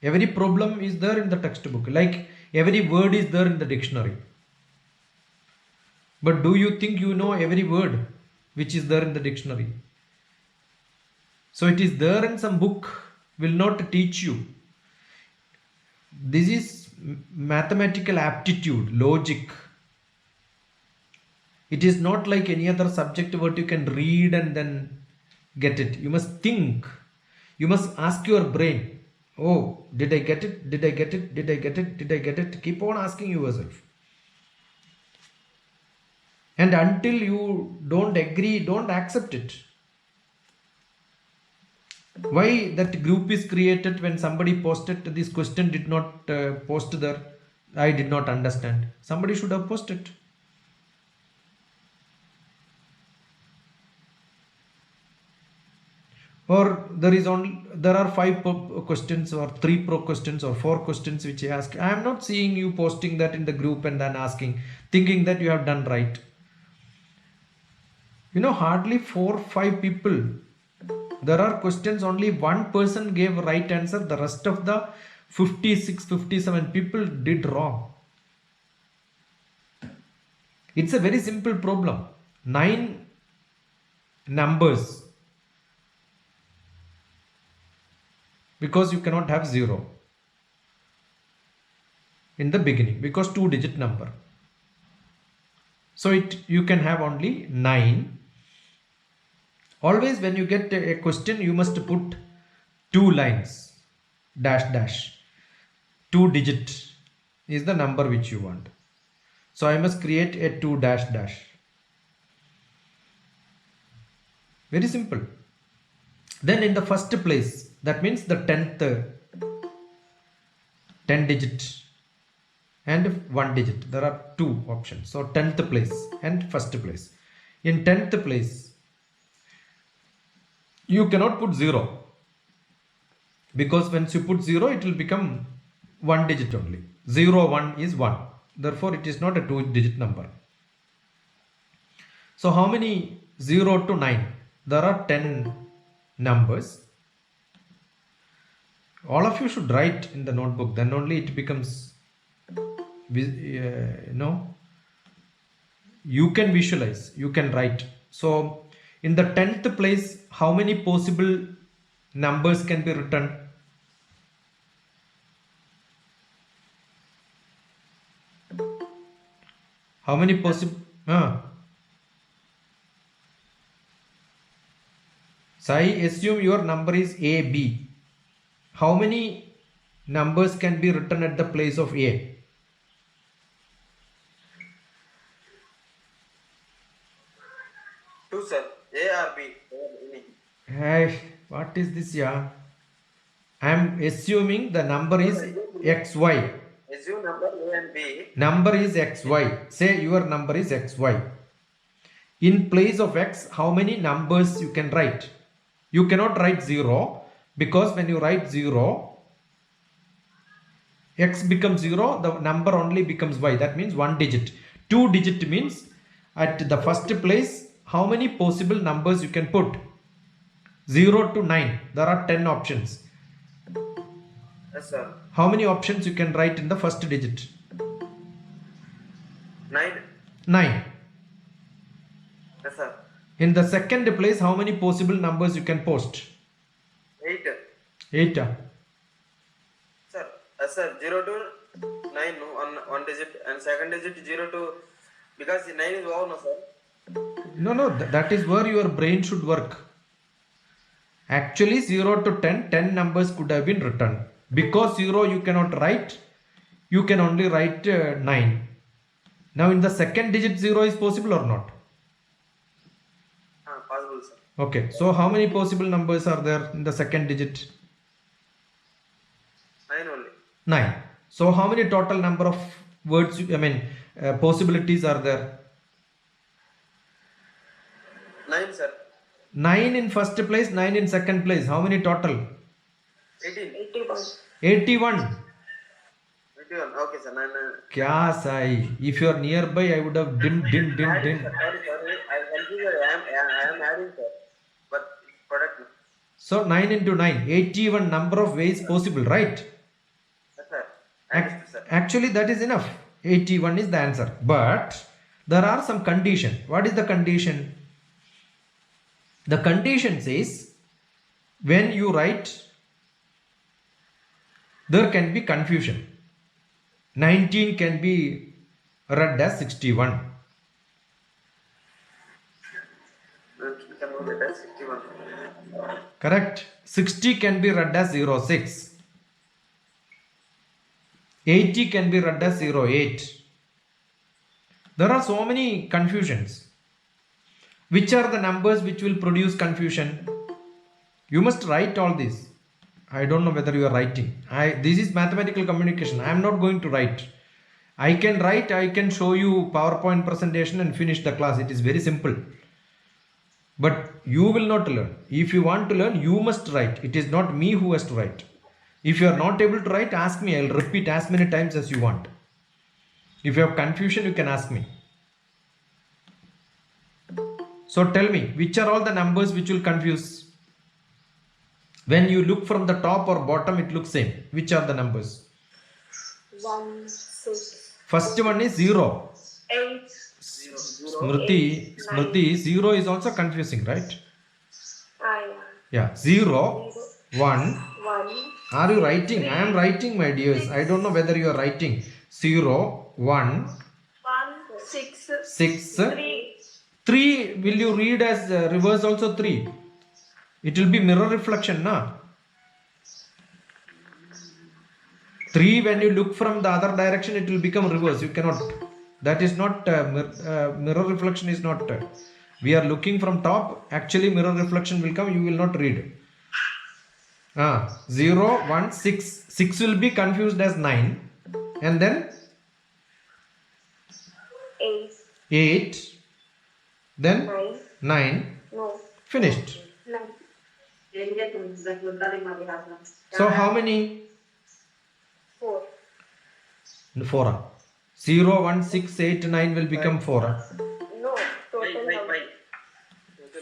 Every problem is there in the textbook. Like every word is there in the dictionary. But do you think you know every word which is there in the dictionary? So it is there in some book will not teach you. This is mathematical aptitude, logic. It is not like any other subject what you can read and then get it. You must think. You must ask your brain. Oh, did I get it? Did I get it? Did I get it? Did I get it? Keep on asking yourself. And until you don't agree, don't accept it. Why that group is created when somebody posted this question did not post there? I did not understand. Somebody should have posted. Or there are 5 questions or 3 questions or 4 questions which I ask. I am not seeing you posting that in the group and then asking, thinking that you have done right. You know, hardly 4-5 people. There are questions only one person gave right answer. The rest of the 56-57 people did wrong. It's a very simple problem. 9 numbers. Because you cannot have 0 in the beginning because 2-digit number. So you can have only 9. Always when you get a question, you must put 2 lines, dash. 2-digit is the number which you want. So I must create a 2 dash. Very simple. Then in the first place, that means the 10 digit and 1 digit. There are 2 options. So 10th place and first place. In 10th place, you cannot put 0 because once you put 0, it will become 1 digit only. 0, 1 is 1. Therefore, it is not a 2-digit number. So how many 0 to 9? There are 10 numbers. All of you should write in the notebook. Then only it becomes, you can visualize, you can write. So in the 10th place, how many possible numbers can be written? How many possible? So I assume your number is AB. How many numbers can be written at the place of A? Two, sir. A or B? Hey, what is this? Yeah, I am assuming the number is XY. Assume number A and B. Number is XY. Say your number is XY. In place of X, how many numbers you can write? You cannot write 0 because when you write 0, X becomes 0, the number only becomes Y. That means 1 digit. 2 digit means at the first place, how many possible numbers you can put? 0 to 9. There are 10 options. Yes, sir. How many options you can write in the first digit? 9. 9. Yes, sir. In the second place, how many possible numbers you can post? 8. 8. Sir, sir, 0 to 9, one digit, and second digit 0 to, because 9 is over, no, sir. No, that is where your brain should work. Actually 0 to 10 numbers could have been written. Because 0 you cannot write, you can only write 9. Now in the second digit 0 is possible or not? Possible, sir. Okay, so how many possible numbers are there in the second digit? 9 only. 9. So how many total number of words, possibilities are there? 9, sir. 9 in first place, 9 in second place. How many total? 81. 81. 81. Okay, sir. 9. Kya sai? If you are nearby, I would have din. Sorry. I am adding, sir. But product. So 9 into 9, 81 number of ways possible, right? Understood, sir. Actually, that is enough. 81 is the answer. But there are some condition. What is the condition? The condition says when you write, there can be confusion. 19 can be read as 61. Convert it as 61. Correct. 60 can be read as 06. 80 can be read as 08. There are so many confusions. Which are the numbers which will produce confusion? You must write all this. I don't know whether you are writing. This is mathematical communication. I am not going to write. I can write, I can show you PowerPoint presentation and finish the class. It is very simple. But you will not learn. If you want to learn, you must write. It is not me who has to write. If you are not able to write, ask me. I will repeat as many times as you want. If you have confusion, you can ask me. So tell me, which are all the numbers which will confuse? When you look from the top or bottom, it looks same. Which are the numbers? 1, 6, First one is 0. 8, 0. Smriti, 0 is also confusing, right? yeah. Yeah, 0, 1. 1, Are you writing? I am writing, my dears. I don't know whether you are writing. 0, 1, 1, 6, 6, 3, 3. Will you read as reverse also 3? It will be mirror reflection, na? 3, when you look from the other direction, it will become reverse. You cannot. That is not mirror reflection is not. We are looking from top. Actually, mirror reflection will come. You will not read. 0, 1, 6. 6 will be confused as 9. And then 8, 8. Then 9, 9. no, Finished. 9, So how many? 4, 4. 0, 1, 6, 8, 9 will become 4. no, total how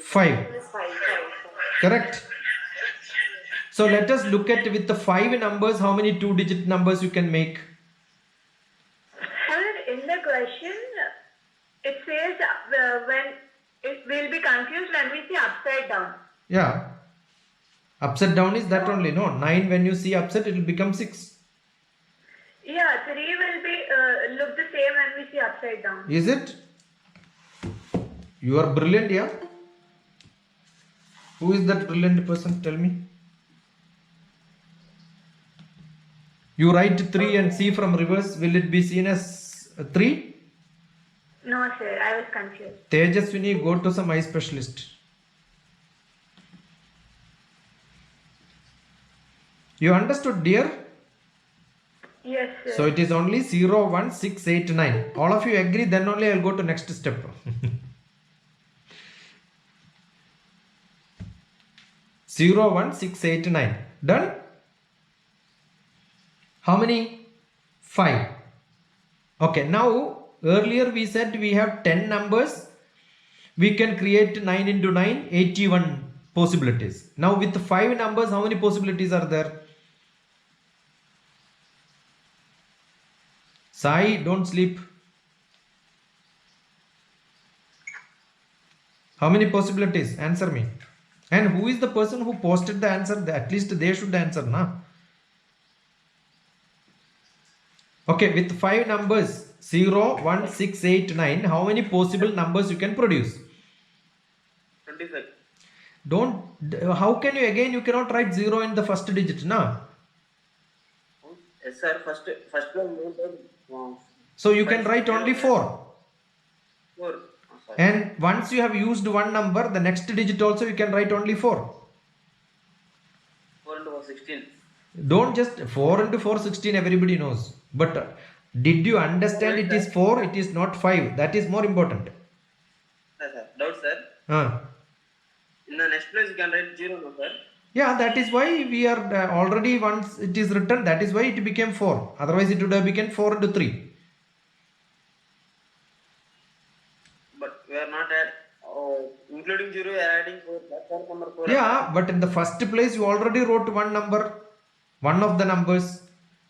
5. is 5, Correct. So let us look at with the 5 numbers, how many 2-digit numbers you can make. In the question, it says when it will be confused when we see upside down. Yeah. Upside down is that only. No. 9 when you see upside, it will become 6. Yeah, 3 will be look the same when we see upside down. Is it? You are brilliant, yeah? Who is that brilliant person? Tell me. You write 3 and see from reverse. Will it be seen as 3? No, sir, I was confused. Tejaswini, go to some eye specialist. You understood, dear? Yes, sir. So it is only 0, 1, 6, 8, 9. All of you agree, then only I will go to next step. 0, 1, 6, 8, 9. Done? How many? 5. Okay, now earlier we said we have 10 numbers. We can create 9 into 9, 81 possibilities. Now with 5 numbers, how many possibilities are there? Sai, don't sleep. How many possibilities? Answer me. And who is the person who posted the answer? At least they should answer, na? Okay, with 5 numbers 0, 1, 6, 8, 9, how many possible numbers you can produce? 25. Don't. How can you again? You cannot write 0 in the first digit, na? Yes, sir. First one. So you can write only 4. 4. And once you have used one number, the next digit also you can write only 4. 4 into 4, 16. Don't just 4 into 4, 16, everybody knows. But did you understand it is 4, it is not 5? That is more important. Yes, sir. Doubt, sir. In the next place, you can write 0, no, sir. Yeah, that is why we are already once it is written, that is why it became 4. Otherwise it would have become 4 into 3. But we are not including 0, we are adding 4. That's our number 4. Yeah, but in the first place you already wrote one number, one of the numbers.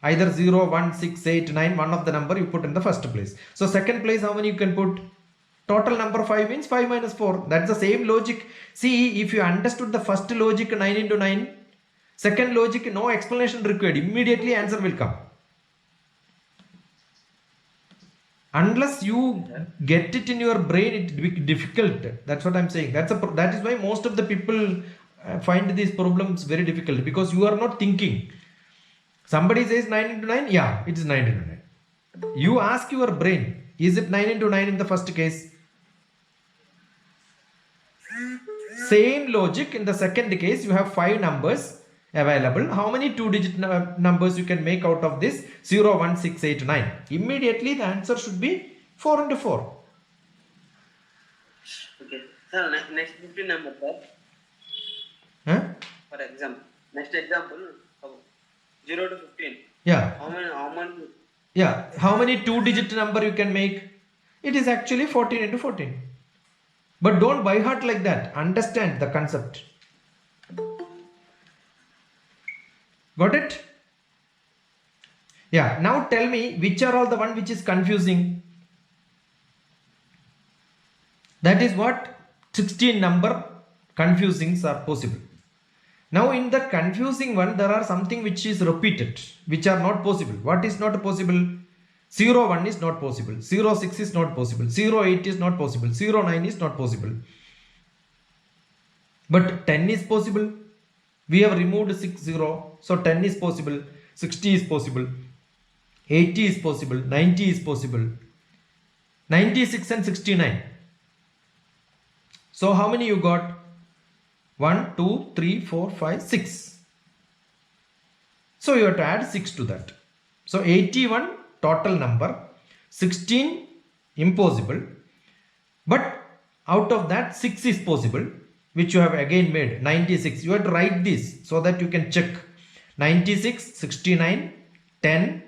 Either 0, 1, 6, 8, 9, one of the number you put in the first place. So second place, how many you can put? Total number 5 means 5 minus 4. That's the same logic. See, if you understood the first logic 9 into 9, second logic no explanation required. Immediately answer will come. Unless you get it in your brain, it will be difficult. That's what I'm saying. That is why most of the people find these problems very difficult, because you are not thinking. Somebody says 9 into 9, yeah, it is 9 into 9. You ask your brain, is it 9 into 9 in the first case? Same logic in the second case, you have 5 numbers available. How many 2-digit numbers you can make out of this? 0, 1, 6, 8, 9. Immediately the answer should be 4 into 4. Okay. Sir, next 15 number, sir. Huh? For example, next example, 0 to 15. Yeah. How many? Yeah. How many 2-digit number you can make? It is actually 14 into 14. But don't by heart like that. Understand the concept. Got it? Yeah. Now tell me which are all the one which is confusing. That is what 16 number confusings are possible. Now in the confusing one, there are something which is repeated, which are not possible. What is not possible? 0, 1 is not possible. 0, 6 is not possible. 0, 8 is not possible. 0, 9 is not possible. But 10 is possible. We have removed 6, 0. So 10 is possible. 60 is possible. 80 is possible. 90 is possible. 96 and 69. So how many you got? 1, 2, 3, 4, 5, 6. So you have to add 6 to that. So 81 total number. 16 impossible. But out of that 6 is possible, which you have again made 96. You have to write this so that you can check. 96, 69, 10,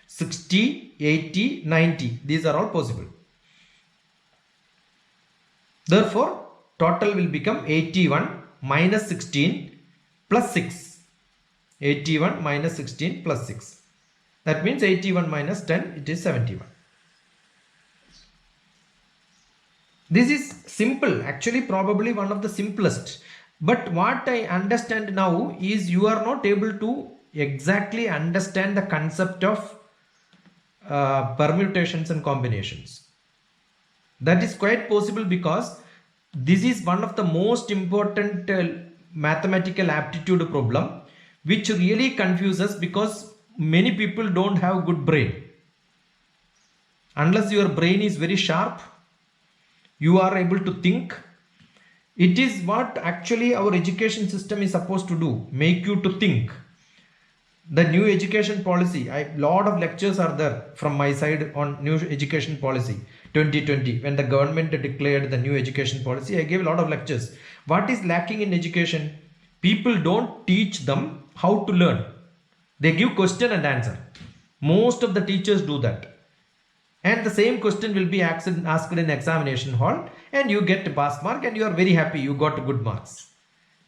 60, 80, 90. These are all possible. Therefore, total will become 81 minus 16 plus 6. 81 minus 16 plus 6. That means 81 minus 10, it is 71. This is simple, actually probably one of the simplest. But what I understand now is you are not able to exactly understand the concept of permutations and combinations. That is quite possible because this is one of the most important mathematical aptitude problem which really confuses, because many people don't have good brain. Unless your brain is very sharp, you are able to think. It is what actually our education system is supposed to do, make you to think. The new education policy, lot of lectures are there from my side on new education policy 2020. When the government declared the new education policy, I gave a lot of lectures. What is lacking in education? People don't teach them how to learn. They give question and answer. Most of the teachers do that. And the same question will be asked in examination hall, and you get pass mark and you are very happy you got good marks.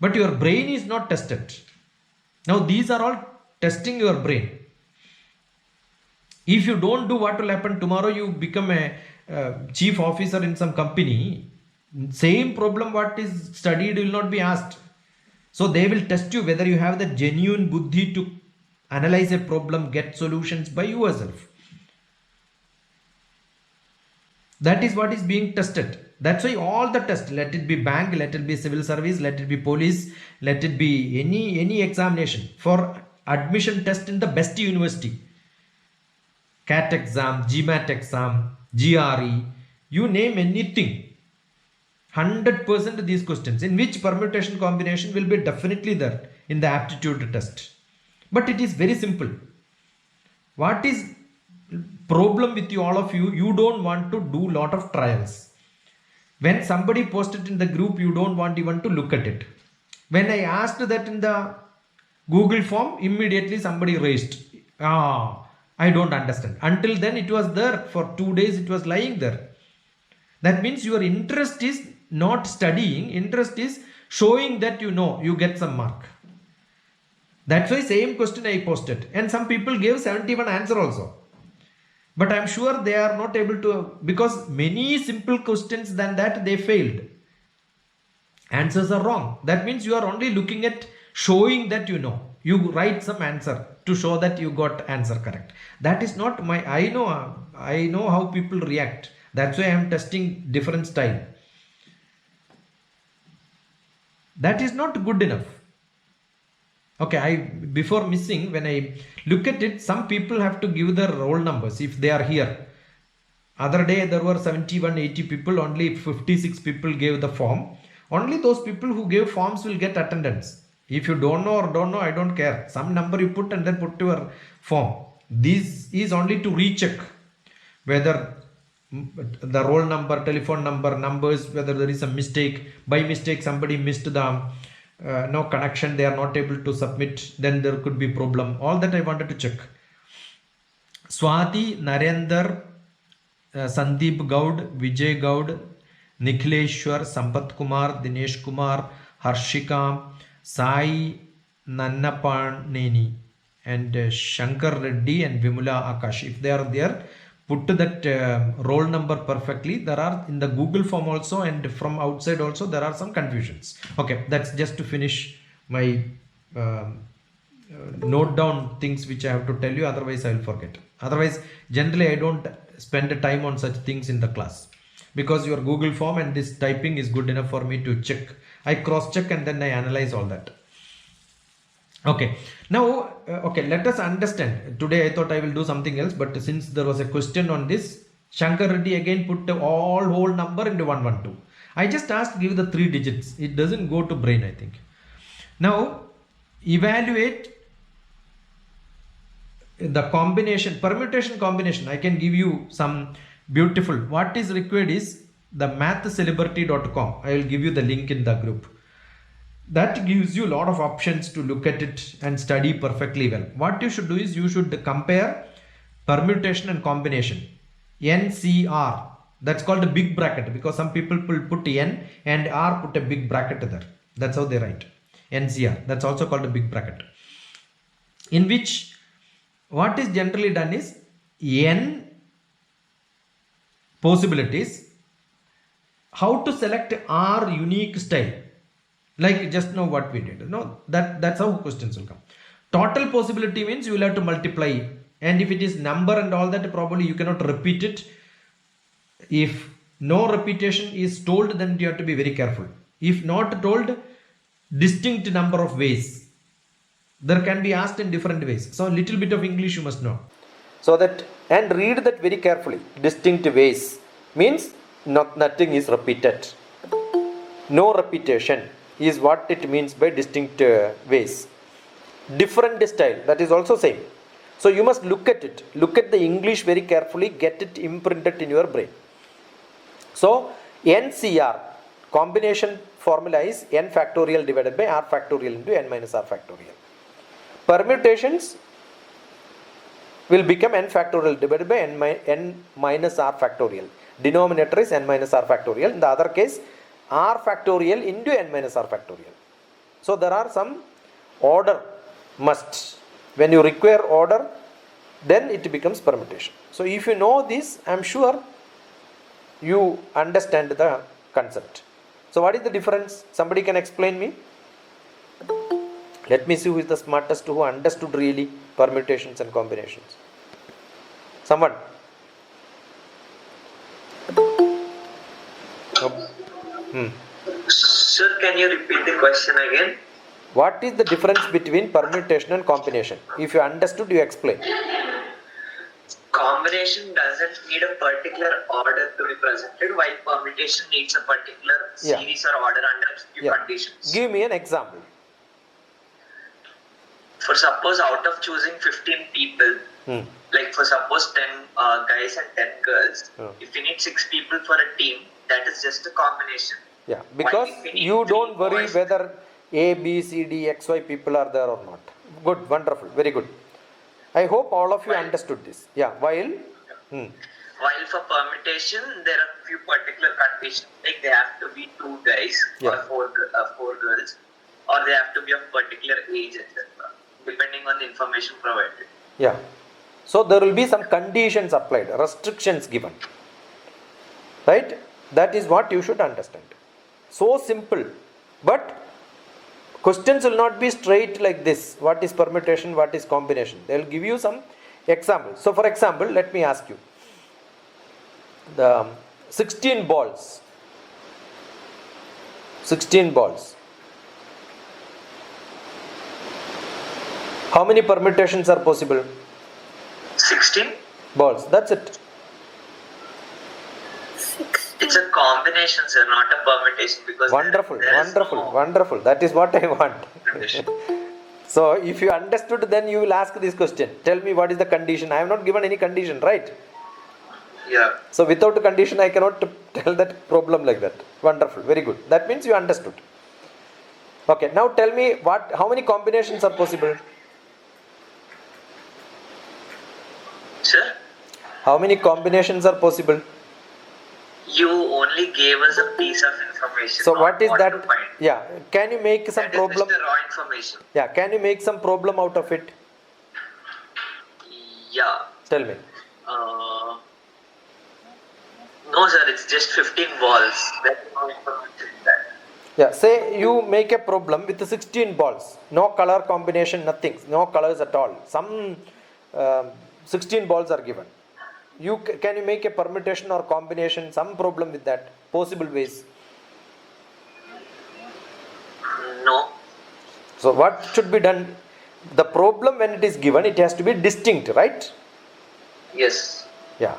But your brain is not tested. Now these are all testing your brain. If you don't do, what will happen? Tomorrow you become a chief officer in some company. Same problem what is studied will not be asked. So they will test you whether you have the genuine buddhi to analyze a problem, get solutions by yourself. That is what is being tested. That's why all the tests, let it be bank, let it be civil service, let it be police, let it be any examination for admission test in the best university. CAT exam, GMAT exam, GRE, you name anything. 100% these questions in which permutation combination will be definitely there in the aptitude test. But it is very simple. What is problem with you, all of you? You don't want to do lot of trials. When somebody posted in the group, you don't want even to look at it. When I asked that in the Google form, immediately somebody raised, I don't understand. Until then it was there for 2 days, it was lying there. That means your interest is not studying, interest is showing that you know, you get some mark. That's why same question I posted. And some people gave 71 answer also. But I'm sure they are not able to, because many simple questions than that they failed. Answers are wrong. That means you are only looking at showing that you know. You write some answer to show that you got answer correct. That is not my, I know how people react. That's why I am testing different style. That is not good enough. Okay, before missing, when I look at it, some people have to give their roll numbers if they are here. Other day there were 71, 80 people, only 56 people gave the form. Only those people who gave forms will get attendance. If you don't know or don't know, I don't care. Some number you put and then put your form. This is only to recheck whether the roll number, telephone number, numbers, whether there is a mistake. By mistake, somebody missed the no connection, they are not able to submit, then there could be problem. All that I wanted to check. Swati, Narendra, Sandeep Gaud, Vijay Gaud, Nikhileshwar, Sampath Kumar, Dinesh Kumar, Harshika, Sai Nannapaneni, and Shankar Reddy and Vimula Akash. If they are there, put that roll number perfectly. There are in the Google form also, and from outside also there are some confusions. Okay, that's just to finish my note down things which I have to tell you, otherwise I will forget. Otherwise, generally I don't spend time on such things in the class, because your Google form and this typing is good enough for me to check. I cross check and then I analyze all that. Okay, now okay, let us understand. Today I thought I will do something else, but since there was a question on this, Shankar Reddy again put the whole number into 112. I just asked give the 3 digits. It doesn't go to brain, I think. Now evaluate the combination, permutation combination. I can give you some beautiful. What is required is the mathcelebrity.com. I will give you the link in the group. That gives you a lot of options to look at it and study perfectly well. What you should do is you should compare permutation and combination. NCR, that's called a big bracket, because some people will put N and R, put a big bracket there. That's how they write. NCR, that's also called a big bracket. In which what is generally done is N possibilities, how to select R unique style. Like just now what we did. No, that's how questions will come. Total possibility means you will have to multiply. And if it is number and all that, probably you cannot repeat it. If no repetition is told, then you have to be very careful. If not told, distinct number of ways. There can be asked in different ways. So a little bit of English you must know. So that, and read that very carefully. Distinct ways means nothing is repeated. No repetition is what it means by distinct ways. Different style, that is also same. So you must look at it. Look at the English very carefully. Get it imprinted in your brain. So NCR, combination formula is n factorial divided by r factorial into n minus r factorial. Permutations will become n factorial divided by n minus r factorial. Denominator is n minus r factorial. In the other case, r factorial into n minus r factorial. So there are some order must. When you require order, then it becomes permutation. So if you know this, I am sure you understand the concept. So what is the difference? Somebody can explain me? Let me see who is the smartest, who understood really permutations and combinations. Someone? Sir, can you repeat the question again? What is the difference between permutation and combination? If you understood, you explain. Combination doesn't need a particular order to be presented, while permutation needs a particular series or order under few conditions. Give me an example. For suppose out of choosing 15 people, like for suppose 10 guys and 10 girls, if you need 6 people for a team, that is just a combination. Yeah, because you don't worry whether A, B, C, D, X, Y people are there or not. Good, wonderful, very good. I hope all of you understood this. Yeah, while for permutation, there are few particular conditions, like they have to be 2 guys or 4 girls, or they have to be of particular age, etc. depending on the information provided. Yeah. So there will be some conditions applied, restrictions given. Right? That is what you should understand. So simple. But questions will not be straight like this. What is permutation? What is combination? They will give you some examples. So for example, let me ask you. The 16 balls. 16 balls. How many permutations are possible? 16? Balls. That's it. 16. It's a combination, sir, not a permutation, because Wonderful, there is wonderful, no wonderful. That is what I want. condition. So if you understood, then you will ask this question. Tell me what is the condition. I have not given any condition, right? Yeah. So without a condition, I cannot tell that problem like that. Wonderful, very good. That means you understood. Okay, now tell me how many combinations are possible? Sir, How many combinations are possible? you only gave us a piece of information. So on what is to that? find. Yeah, can you make some That is problem? just a raw information. Yeah, can you make some problem out of it? Yeah. Tell me. No, sir, it's just 15 balls. There's no information in that. Yeah, say you make a problem with 16 balls, no color combination, nothing, no colors at all. Some 16 balls are given. Can you make a permutation or combination? Some problem with that? Possible ways. No. So what should be done? The problem when it is given, it has to be distinct, right? Yes. Yeah.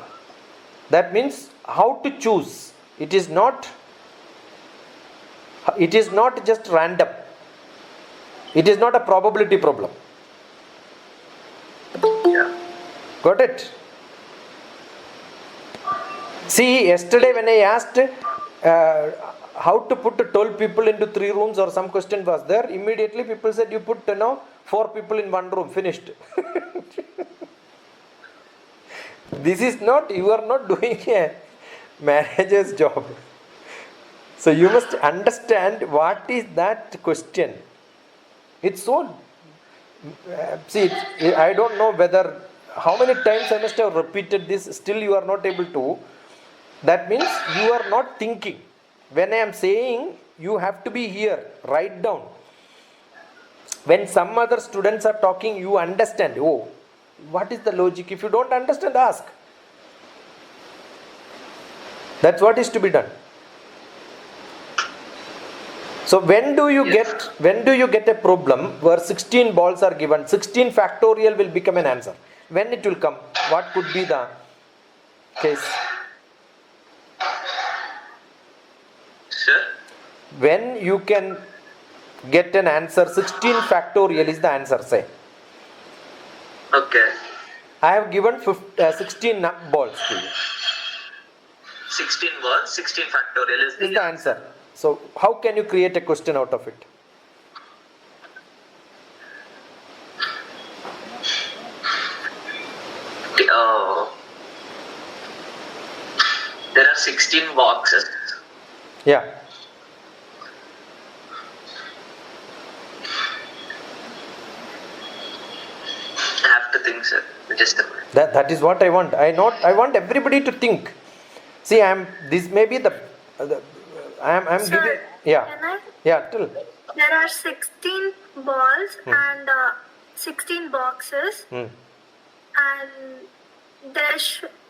That means how to choose. It is not just random. It is not a probability problem. Yeah. Got it? See, yesterday when I asked how to put 12 people into 3 rooms or some question was there, immediately people said you put 4 people in 1 room, finished. This is not, you are not doing a manager's job. So you must understand what is that question. It's so, see, I don't know whether, how many times I must have repeated this, still you are not able to. That means you are not thinking. When I am saying, you have to be here, write down. When some other students are talking, you understand, oh, what is the logic? If you don't understand, ask. That's what is to be done. So when do you get a problem where 16 balls are given, 16 factorial will become an answer? When it will come? What could be the case? Sir? When you can get an answer, 16 factorial is the answer, say. Okay. I have given 16 balls to you. 16 balls, 16 factorial is Is the answer. So how can you create a question out of it? There are 16 boxes. Yeah. I have to think, sir. Just a minute. That is what I want. I want everybody to think. See, this may be I'm Sir, giving, yeah. can I? Yeah, tell. There are 16 balls and 16 boxes, Hmm. and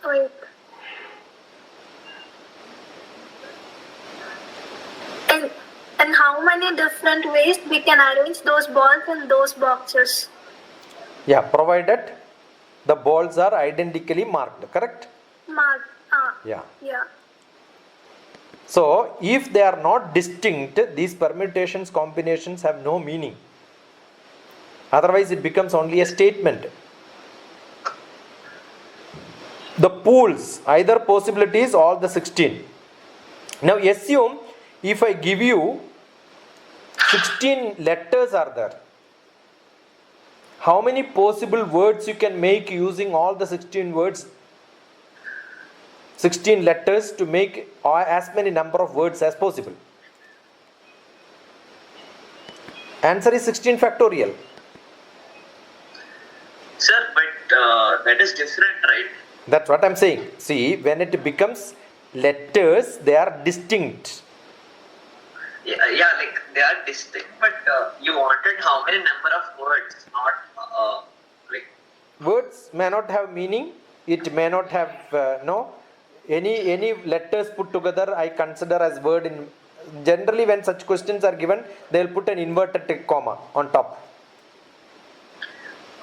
wait. In how many different ways we can arrange those balls in those boxes? Yeah, provided the balls are identically marked, correct? Mark. Yeah. Yeah. So, if they are not distinct, these permutations, combinations have no meaning. Otherwise, it becomes only a statement. The pools, either possibilities, all the 16. Now, assume if I give you 16 letters are there. How many possible words you can make using all the 16 words? 16 letters to make as many number of words as possible. Answer is 16 factorial. that is different, right? That's what I'm saying. See, when it becomes letters, they are distinct. Yeah, like they are distinct, but you wanted how many number of words, not like. Words may not have meaning. It may not have any letters put together. I consider as word in. Generally, when such questions are given, they'll put an inverted comma on top.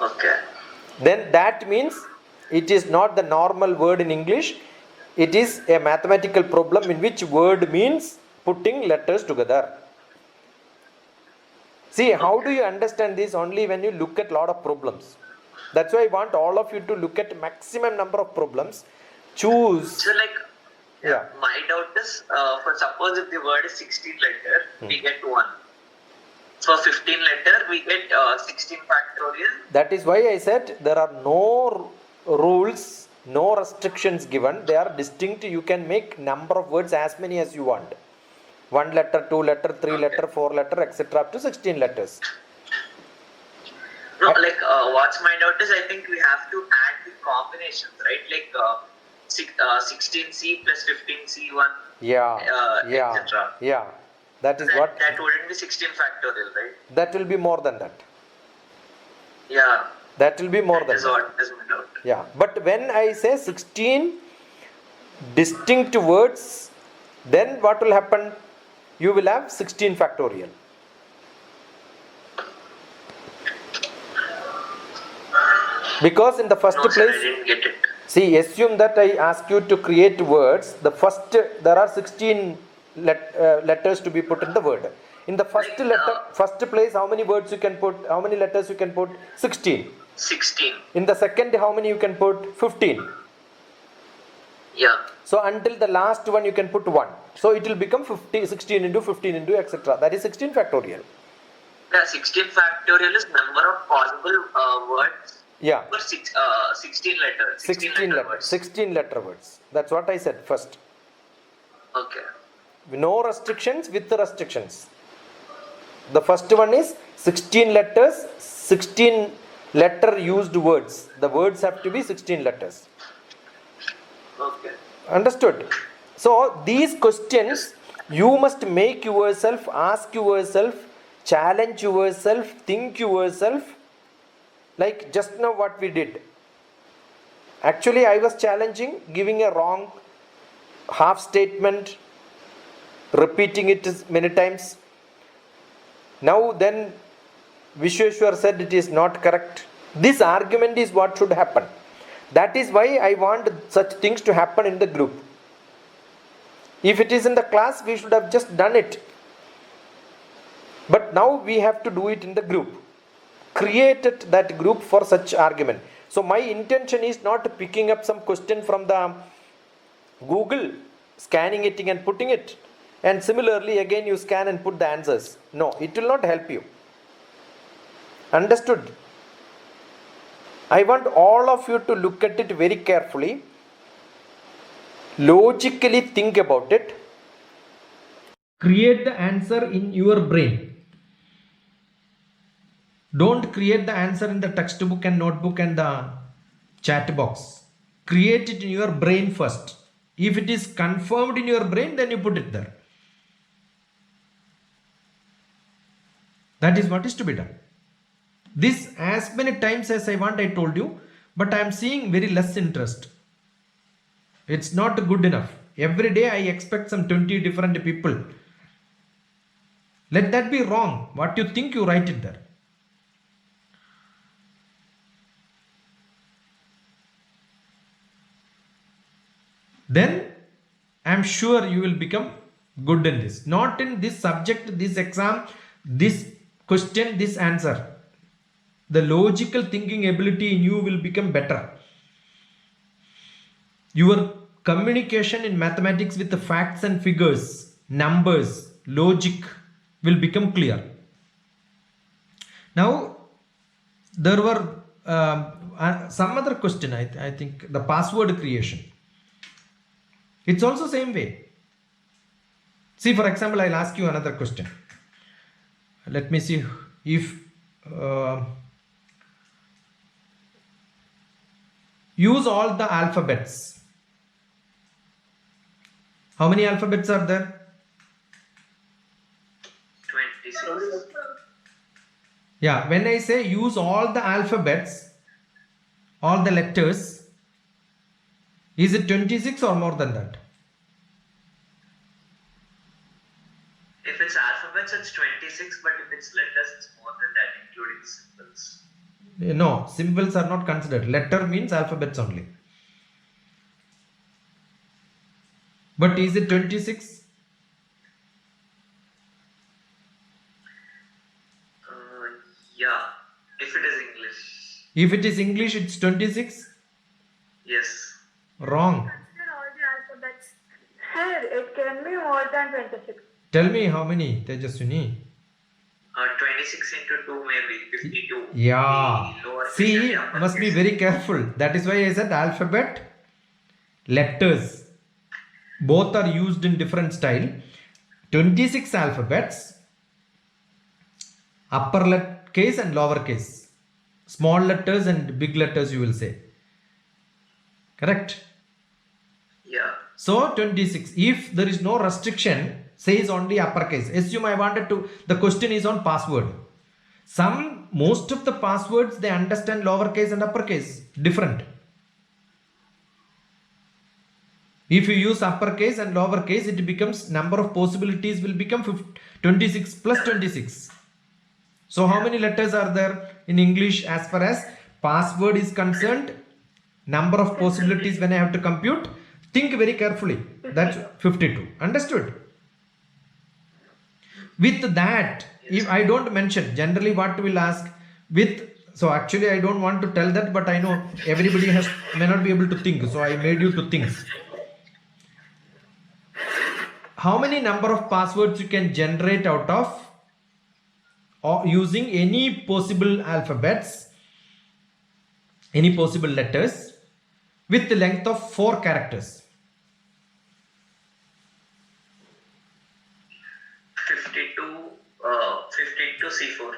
Okay. Then that means it is not the normal word in English. It is a mathematical problem in which word means putting letters together. See, how do you understand this? Only when you look at lot of problems. That's why I want all of you to look at maximum number of problems. Choose. So like, Yeah. my doubt is, for suppose if the word is 16 letter, we get 1. For 15 letter, we get 16 factorial. That is why I said there are no rules, no restrictions given. They are distinct. You can make number of words as many as you want. 1 letter, 2 letter, 3 letter, 4 letter, etc. up to 16 letters. No, like what's my doubt is, I think we have to add the combinations, right? Like 16C plus 15C1. Yeah. Etc. Yeah. That is what. That wouldn't be 16 factorial, right? That will be more than that. Yeah. That will be more than That is that. what is my doubt. Yeah. But when I say 16 distinct words, then what will happen? You will have 16 factorial. Because in the first No, sir, I place, didn't get it. see, assume that I ask you to create words. There are 16 letters to be put in the word. In the first place, how many words you can put? How many letters you can put? 16. 16. In the second, how many you can put? 15. Yeah. So until the last one, you can put 1. So it will become 16 into 15 into etc. That is 16 factorial. Yeah, 16 factorial is number of possible words. Yeah. For 16 letters. 16 letter words. That's what I said first. Okay. No restrictions with the restrictions. The first one is 16 letters, 16 letter used words. The words have to be 16 letters. Okay. Understood? So these questions you must make yourself, ask yourself, challenge yourself, think yourself. Like just now what we did. Actually I was challenging, giving a wrong half statement, repeating it many times. Now then Vishweshwar said it is not correct. This argument is what should happen. That is why I want such things to happen in the group. If it is in the class, we should have just done it. But now we have to do it in the group. Created that group for such argument. So my intention is not picking up some question from the Google, scanning it and putting it. And similarly again you scan and put the answers. No, it will not help you. Understood? I want all of you to look at it very carefully. Logically think about it. Create the answer in your brain. Don't create the answer in the textbook and notebook and the chat box. Create it in your brain first. If it is confirmed in your brain, then you put it there. That is what is to be done. This as many times as I want, I told you, but I am seeing very less interest. It's not good enough. Every day I expect some 20 different people. Let that be wrong. What you think, you write it there. Then I am sure you will become good in this. Not in this subject, this exam, this question, this answer. The logical thinking ability in you will become better. Your communication in mathematics with the facts and figures, numbers, logic will become clear. Now, there were some other question, I think, the password creation. It's also same way. See, for example, I'll ask you another question. Let me see if use all the alphabets. How many alphabets are there? 26. Yeah, when I say use all the alphabets, all the letters, is it 26 or more than that? If it's alphabets, it's 26, but if it's letters, it's more than that, including symbols. No, symbols are not considered. Letter means alphabets only. But is it 26? Yeah, if it is English. If it is English, it's 26? Yes. Wrong. Consider all the alphabets. Sir, it can be more than 26. Tell me how many, Tejaswini? 26 into 2 maybe 52. Yeah. The lower See, case and the upper must be case. very careful. That is why I said alphabet, letters. Both are used in different style. 26 alphabets, upper case and lower case. Small letters and big letters you will say. Correct? Yeah. So 26. If there is no restriction, says only uppercase. Assume I wanted to, the question is on password. Most of the passwords, they understand lowercase and uppercase. Different. If you use uppercase and lowercase, it becomes, number of possibilities will become 26 plus 26. So how many letters are there in English as far as password is concerned? Number of possibilities when I have to compute. Think very carefully. That's 52. Understood? With that, if I don't mention, generally what will ask with, so actually I don't want to tell that, but I know everybody may not be able to think. So I made you to think. How many number of passwords you can generate out of or using any possible alphabets, any possible letters with the length of 4 characters? 52 C4.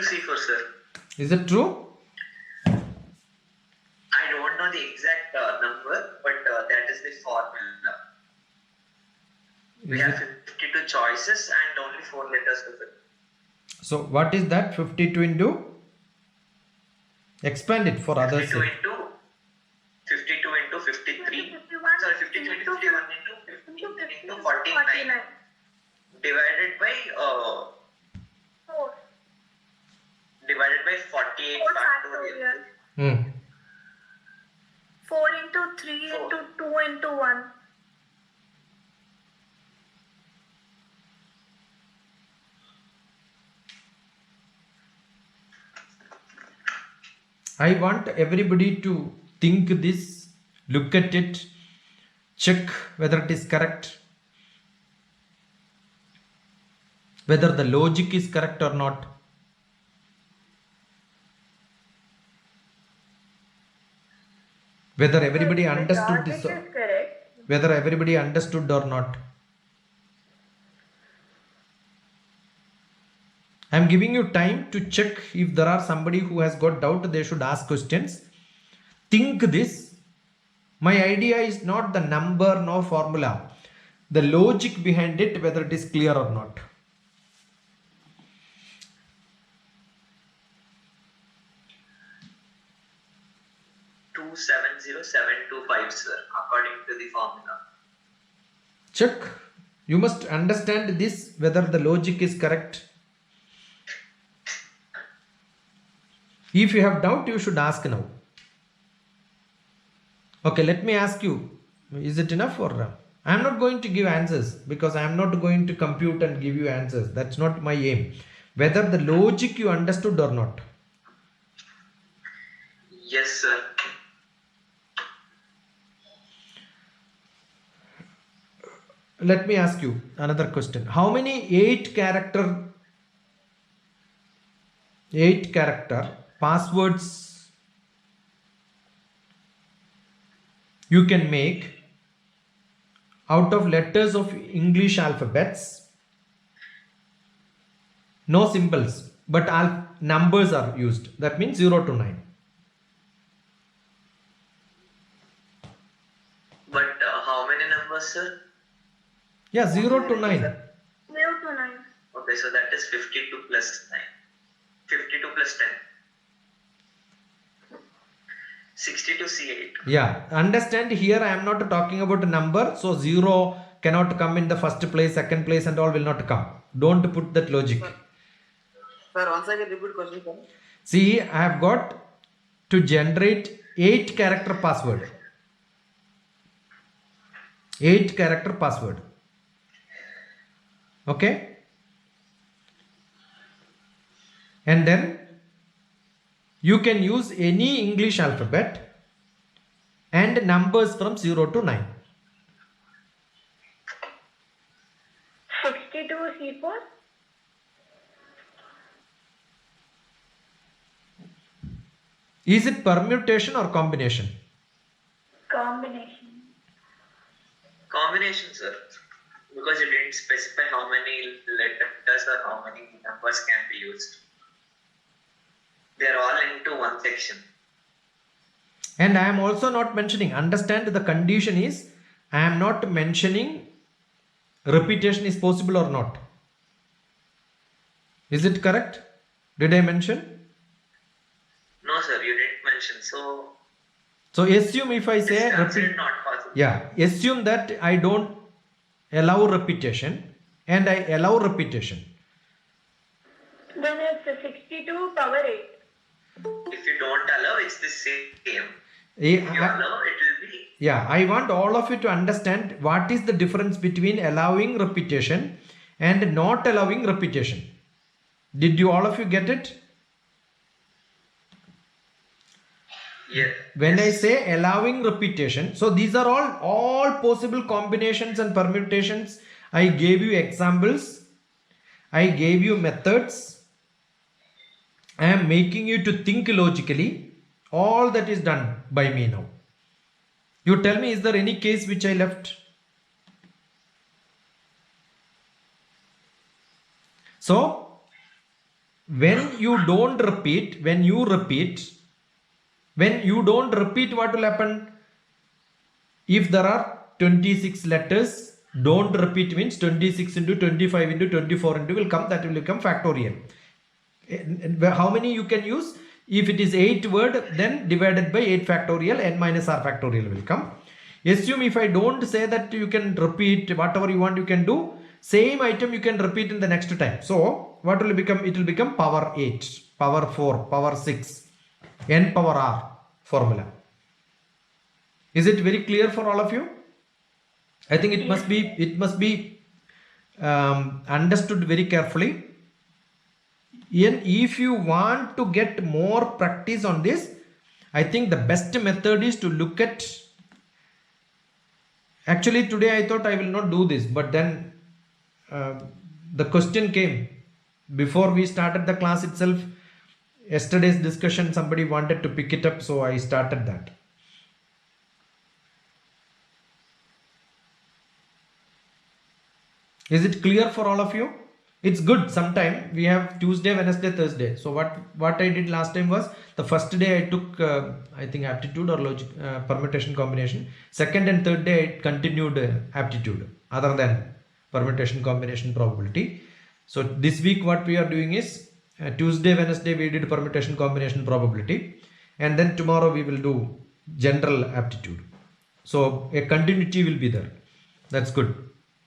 C4, sir. Is it true? I don't know the exact number, but that is the formula. We have 52 choices and only 4 letters of it. So what is that? 52 into? Expand it for others. 52 into 53. Sorry, 52 into 51 into 49. Divided by 4. divided by 48 factorial. 4 into 3 into 2 into 1. I want everybody to think this, look at it, check whether it is correct, whether the logic is correct or not. Whether everybody understood this, Logic is correct. whether everybody understood or not. I am giving you time to check. If there are somebody who has got doubt, they should ask questions. Think this. My idea is not the number nor formula. The logic behind it, whether it is clear or not. Two 70725, sir, according to the formula. Check. You must understand this, whether the logic is correct. If you have doubt, you should ask now. Okay, let me ask you, is it enough or I am not going to give answers because I am not going to compute and give you answers. That's not my aim. Whether the logic you understood or not. Yes, sir. Let me ask you another question. How many 8 character passwords you can make out of letters of English alphabets No symbols, but numbers are used. That means 0 to 9. But how many numbers, sir? Yeah, 0 to 9. 0 to 9. Okay, so that is 52 plus 9. 52 plus 10. 62 C8. Yeah, understand here I am not talking about a number. So 0 cannot come in the first place, second place and all will not come. Don't put that logic. Sir, once again repeat question, sir. See, I have got to generate 8 character password. 8 character password. Okay. And then you can use any English alphabet and numbers from 0 to 9. 62 C4. Is it permutation or combination? Combination. Combination, sir. Because you didn't specify how many letters or how many numbers can be used. They are all into one section. And I am also not mentioning, understand the condition is, I am not mentioning repetition is possible or not. Is it correct? Did I mention? No, sir, you didn't mention. So assume if I it's say considered not possible. yeah, assume that I don't allow repetition and I allow repetition. Then it's 62 power 8. If you don't allow, it's the same. If Eh, you allow, it will be. Yeah, I want all of you to understand what is the difference between allowing repetition and not allowing repetition. Did you all of you get it? Yeah. When I say allowing repetition, so these are all possible combinations and permutations. I gave you examples. I gave you methods. I am making you to think logically. All that is done by me now. You tell me, is there any case which I left? So, when you don't repeat, when you don't repeat, what will happen? If there are 26 letters, don't repeat means 26 into 25 into 24 into will come, that will become factorial. How many you can use? If it is 8 word, then divided by 8 factorial, n minus r factorial will come. Assume if I don't say that you can repeat whatever you want, you can do. Same item you can repeat in the next time. So what will it become? It will become power 8, power 4, power 6, n power r formula. Is it very clear for all of you? I think it must be understood very carefully. And if you want to get more practice on this, I think the best method is to look at. Actually, today I thought I will not do this, but then the question came before we started the class itself. Yesterday's discussion, somebody wanted to pick it up, so I started that. Is it clear for all of you? It's good. Sometime we have Tuesday, Wednesday, Thursday. So what I did last time was, the first day I took I think aptitude or logic, permutation combination. Second and third day I continued aptitude other than permutation combination probability. So this week what we are doing is Tuesday, Wednesday we did permutation combination probability, and then tomorrow we will do general aptitude. So a continuity will be there. That's good.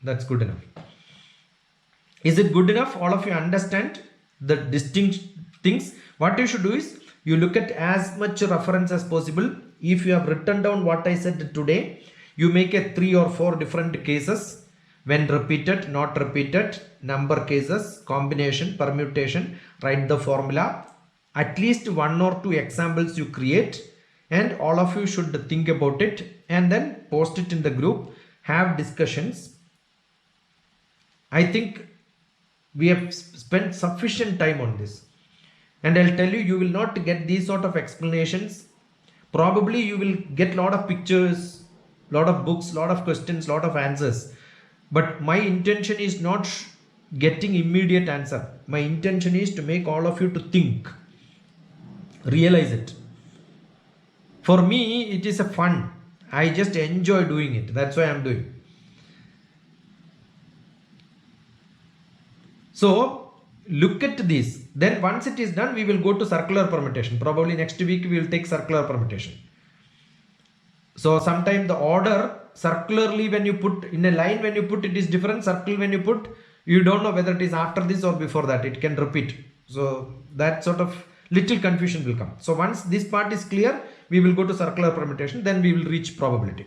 That's good enough. Is it good enough? All of you understand the distinct things. What you should do is, you look at as much reference as possible. If you have written down what I said today, you make a 3 or 4 different cases: when repeated, not repeated, number cases, combination, permutation, write the formula. At least 1 or 2 examples you create, and all of you should think about it and then post it in the group, have discussions. I think we have spent sufficient time on this, and I'll tell you, you will not get these sort of explanations. Probably you will get lot of pictures, lot of books, lot of questions, lot of answers, but my intention is not getting immediate answer. My intention is to make all of you to think, realize it. For me, it is a fun. I just enjoy doing it. That's why I'm doing. So look at this. Then once it is done, we will go to circular permutation. Probably next week we will take circular permutation. So sometimes the order circularly, when you put in a line, when you put it is different. Circle when you put, you don't know whether it is after this or before that. It can repeat. So that sort of little confusion will come. So once this part is clear, we will go to circular permutation. Then we will reach probability.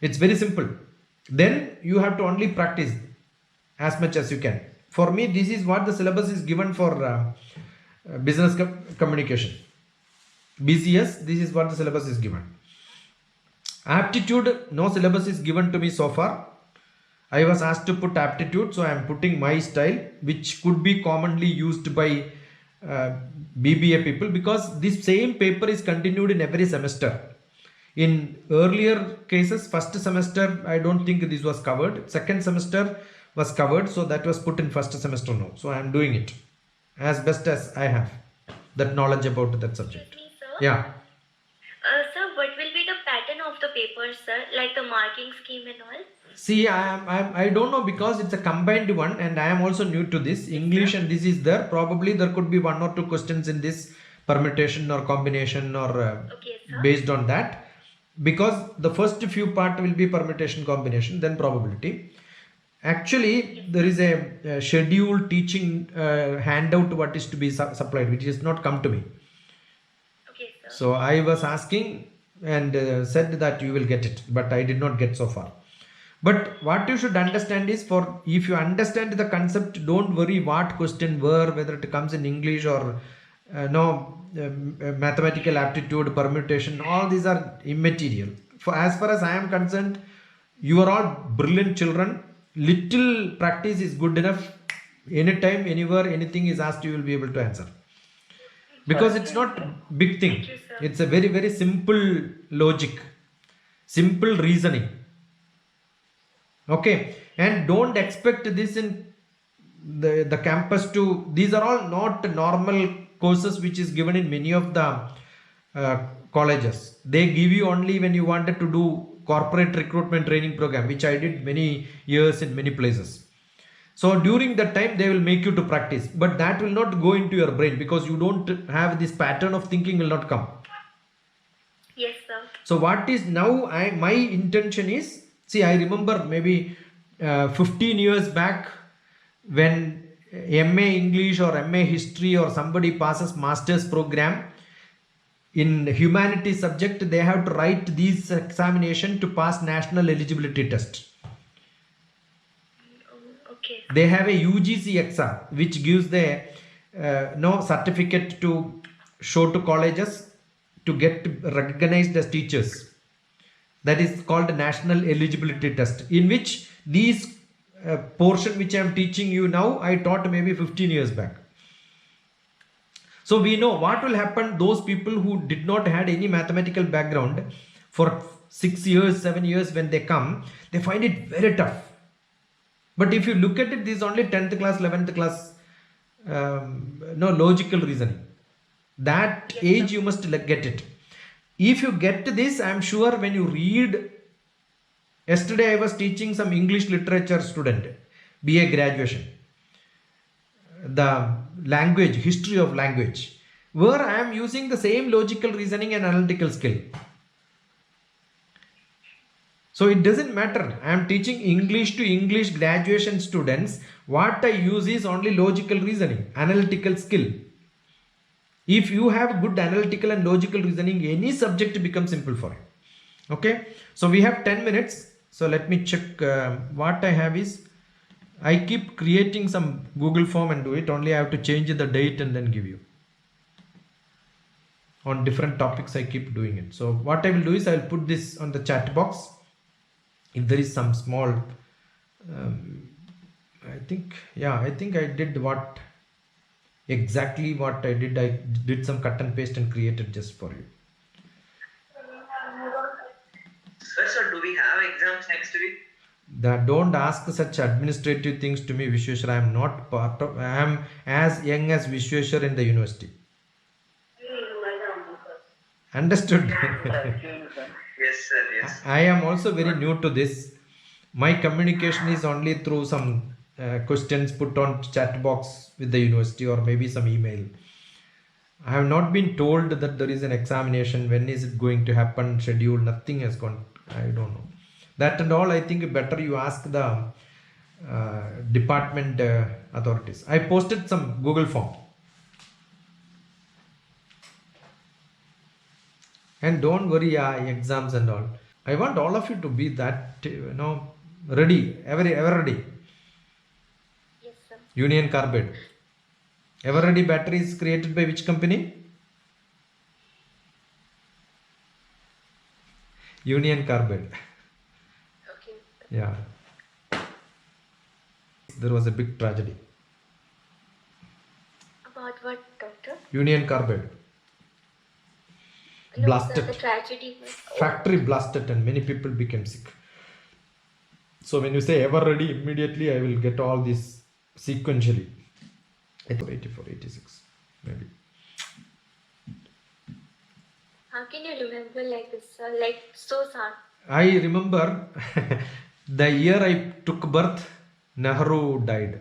It's very simple. Then you have to only practice as much as you can. For me, this is what the syllabus is given for business communication. BCS, this is what the syllabus is given. Aptitude, no syllabus is given to me so far. I was asked to put aptitude, so I am putting my style, which could be commonly used by BBA people, because this same paper is continued in every semester. In earlier cases, first semester, I don't think this was covered. Second semester was covered, so that was put in first semester now. So I am doing it as best as I have that knowledge about that subject. Excuse me, sir. Yeah. Sir, what will be the pattern of the paper, sir? Like the marking scheme and all? See, I don't know, because it's a combined one and I am also new to this. English and this is there. Probably there could be 1 or 2 questions in this permutation or combination or Okay, sir. based on that. Because the first few part will be permutation combination, then probability. Actually, there is a scheduled teaching handout what is to be supplied, which has not come to me. Okay, sir. So I was asking and said that you will get it, but I did not get so far. But what you should understand is, for if you understand the concept, don't worry what question were, whether it comes in English or mathematical aptitude, permutation, all these are immaterial. For as far as I am concerned, you are all brilliant children. Little practice is good enough. Anytime, anywhere, anything is asked, you will be able to answer. Because it's not big thing. Thank you, sir. It's a very, very simple logic, simple reasoning. Okay, and don't expect this in the campus to, these are all not normal courses which is given in many of the colleges. They give you only when you wanted to do corporate recruitment training program, which I did many years in many places. So during that time they will make you to practice, but that will not go into your brain because you don't have this pattern of thinking will not come. Yes, sir. So what is now my intention is, see, I remember maybe 15 years back when MA English or MA History or somebody passes master's program in humanities subject, they have to write these examination to pass national eligibility test. Okay. They have a UGC exam which gives the certificate to show to colleges to get recognized as teachers. That is called national eligibility test, in which these portion which I am teaching you now, I taught maybe 15 years back. So we know what will happen. Those people who did not had any mathematical background for 6 years, 7 years, when they come, they find it very tough. But if you look at it, this is only 10th class, 11th class, logical reasoning. That age you must get it. If you get this, I am sure when you read, yesterday I was teaching some English literature student, BA graduation, the language, history of language, where I am using the same logical reasoning and analytical skill. So it doesn't matter. I am teaching English to English graduation students. What I use is only logical reasoning, analytical skill. If you have good analytical and logical reasoning, any subject becomes simple for you. Okay. So we have 10 minutes. So let me check. What I have is, I keep creating some Google form and do it. Only I have to change the date and then give you. On different topics I keep doing it. So what I will do is I will put this on the chat box. If there is some small, I think I did exactly what I did. I did some cut and paste and created just for you. Sir, so do we have exams next week? That don't ask such administrative things to me, Vishweshwar. I am not part of. I am as young as Vishweshwar in the university. Understood? Yes, sir. Yes. I am also very new to this. My communication is only through some questions put on chat box with the university or maybe some email. I have not been told that there is an examination. When is it going to happen? Schedule. Nothing has gone. I don't know. That and all. I think better you ask the department authorities. I posted some Google form. And don't worry, exams and all. I want all of you to be that, ready, ever ready. Yes, sir. Union Carbide. Ever ready battery is created by which company? Union Carbide. Okay. Yeah. There was a big tragedy. About what, doctor? Union Carbide. No, Blasted. sir, the tragedy was. Factory blasted and many people became sick. So when you say ever ready, immediately I will get all this sequentially. 84, 86, maybe. How can you remember like this, sir? Like so sad. I remember the year I took birth, Nehru died.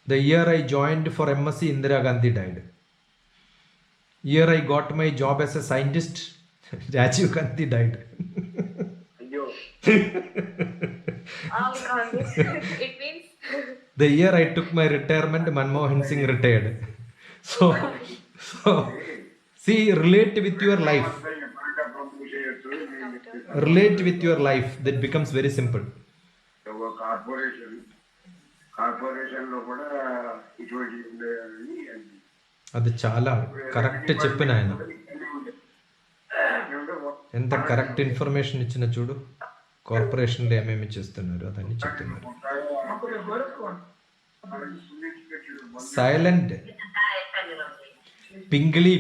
The year I joined for MSc, Indira Gandhi died. Year I got my job as a scientist, Rajiv Gandhi died. It means. The year I took my retirement, Manmohan Singh retired. So see, relate with your life. Relate with your life. That becomes very simple. కార్పొరేషన్లో కూడా ఇటువంటి ఉండేవి. అది చాలా correct చెప్పిన ఆయన. ఎంత correct information ఇచ్చిన చూడు. కార్పొరేషన్లో ఏమేమి చేస్తున్నారు అదన్నీ చెప్తున్నారు. సైలెంట్ పింగిలి